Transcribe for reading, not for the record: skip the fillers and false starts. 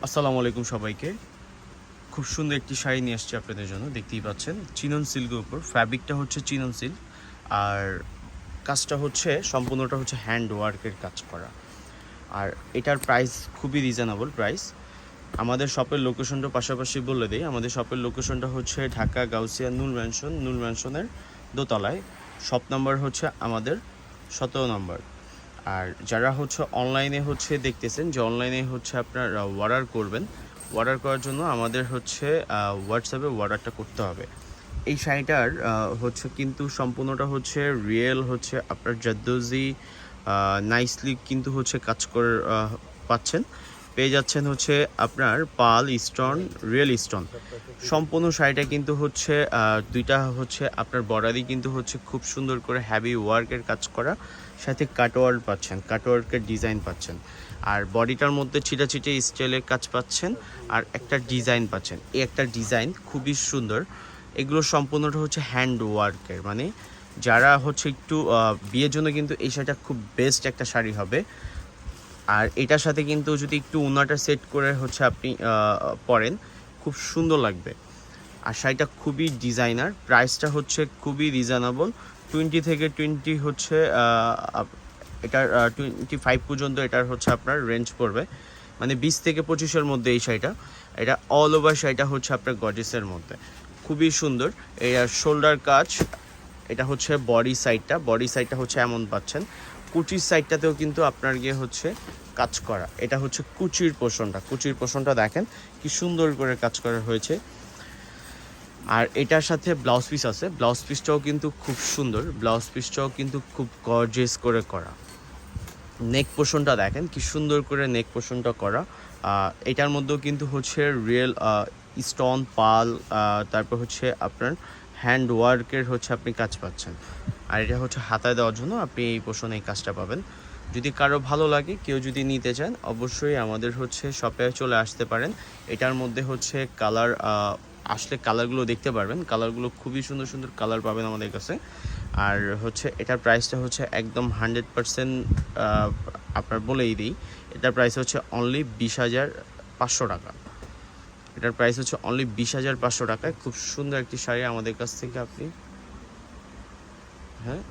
আসসালামু আলাইকুম সবাইকে। খুব সুন্দর একটি শাড়ি নিয়ে আসছি আপনাদের জন্য। দেখতেই পাচ্ছেন চিনন সিল্কের উপর, ফ্যাব্রিকটা হচ্ছে চিনন সিল্ক, আর কাজটা হচ্ছে সম্পূর্ণটা হচ্ছে হ্যান্ড ওয়ার্কের কাজ করা। আর এটার প্রাইস খুবই রিজনেবল প্রাইস। আমাদের শপের লোকেশনটা পাশাপাশি বলে দিই। আমাদের শপের লোকেশনটা হচ্ছে ঢাকা গাউসিয়া নূর ম্যানশনের দোতলায়। শপ নাম্বার হচ্ছে আমাদের 17 নম্বর। আর যারা হচ্ছে অনলাইনে হচ্ছে দেখতেছেন যে অনলাইনে হচ্ছে আপনার অর্ডার করবেন, অর্ডার করার জন্য আমাদের হচ্ছে হোয়াটসঅ্যাপে অর্ডারটা করতে হবে। এই শাড়িটার হচ্ছে কিন্তু সম্পূর্ণটা হচ্ছে রিয়েল হচ্ছে আপনার জাদ্দোজি নাইসলি কিন্তু হচ্ছে কাজ করে পাচ্ছেন, পেয়ে যাচ্ছেন হচ্ছে আপনার পাল স্টোন, রিয়েল স্টোন। সম্পূর্ণ শাড়িটা কিন্তু হচ্ছে দুইটা হচ্ছে আপনার বর্ডারই কিন্তু হচ্ছে খুব সুন্দর করে হ্যাভি ওয়ার্কের কাজ করা, সাথে কাটওয়ার্ক পাচ্ছেন, কাটওয়ার্কের ডিজাইন পাচ্ছেন। আর বডিটার মধ্যে ছিটাছিটে স্টাইলের কাজ পাচ্ছেন, আর একটা ডিজাইন পাচ্ছেন। এই একটা ডিজাইন খুবই সুন্দর। এগুলো সম্পূর্ণটা হচ্ছে হ্যান্ড ওয়ার্কের, মানে যারা হচ্ছে একটু বিয়ের জন্য কিন্তু এই শাড়িটা খুব বেস্ট একটা শাড়ি হবে। আর এটার সাথে কিন্তু যদি একটু ওনাটা সেট করে হচ্ছে আপনি পরেন, খুব সুন্দর লাগবে। আর শাড়িটা খুবই ডিজাইনার, প্রাইসটা হচ্ছে খুবই রিজনেবল। 20 থেকে 20 হচ্ছে এটার 25 পর্যন্ত এটার হচ্ছে আপনার রেঞ্জ পড়বে, মানে 20 থেকে 25-এর মধ্যে এই শাড়িটা। এটা অল ওভার শাড়িটা হচ্ছে আপনার গর্জিসের মধ্যে, খুবই সুন্দর। এর শোল্ডার কাজ, এটা হচ্ছে বডি সাইডটা হচ্ছে এমন পাচ্ছেন। কুচির সাইডটাতেও কিন্তু আপনার গিয়ে হচ্ছে কাজ করা। এটা হচ্ছে কুচির পোষণটা দেখেন কি সুন্দর করে কাজ করা হয়েছে। আর এটার সাথে ব্লাউজ পিস আছে, ব্লাউজ পিসটাও কিন্তু খুব সুন্দর, ব্লাউজ পিসটাও কিন্তু খুব গর্জিয়াস করে করা। নেক পোষণটা দেখেন কি সুন্দর করে নেক পোষণটা করা। এটার মধ্যেও কিন্তু হচ্ছে রিয়েল স্টোন, পাল, তারপর হচ্ছে আপনার হ্যান্ড ওয়ার্কের হচ্ছে আপনি কাজ পাচ্ছেন। আর এটা হচ্ছে হাতায় দেওয়ার জন্য আপনি এই পোষণে এই কাজটা পাবেন। যদি কারো ভালো লাগে, কেউ যদি নিতে চান, অবশ্যই আমাদের হচ্ছে শপে চলে আসতে পারেন। এটার মধ্যে হচ্ছে কালার আসলে কালারগুলো দেখতে পারবেন, কালারগুলো খুবই সুন্দর সুন্দর কালার পাবেন আমাদের কাছে। আর হচ্ছে এটার প্রাইসটা হচ্ছে একদম 100% আপনার বলেই দিই, এটার প্রাইস হচ্ছে অনলি 20,500 টাকা। এটার প্রাইস হচ্ছে অনলি 20,500 টাকায় খুব সুন্দর একটি শাড়ি আমাদের কাছ থেকে আপনি, হ্যাঁ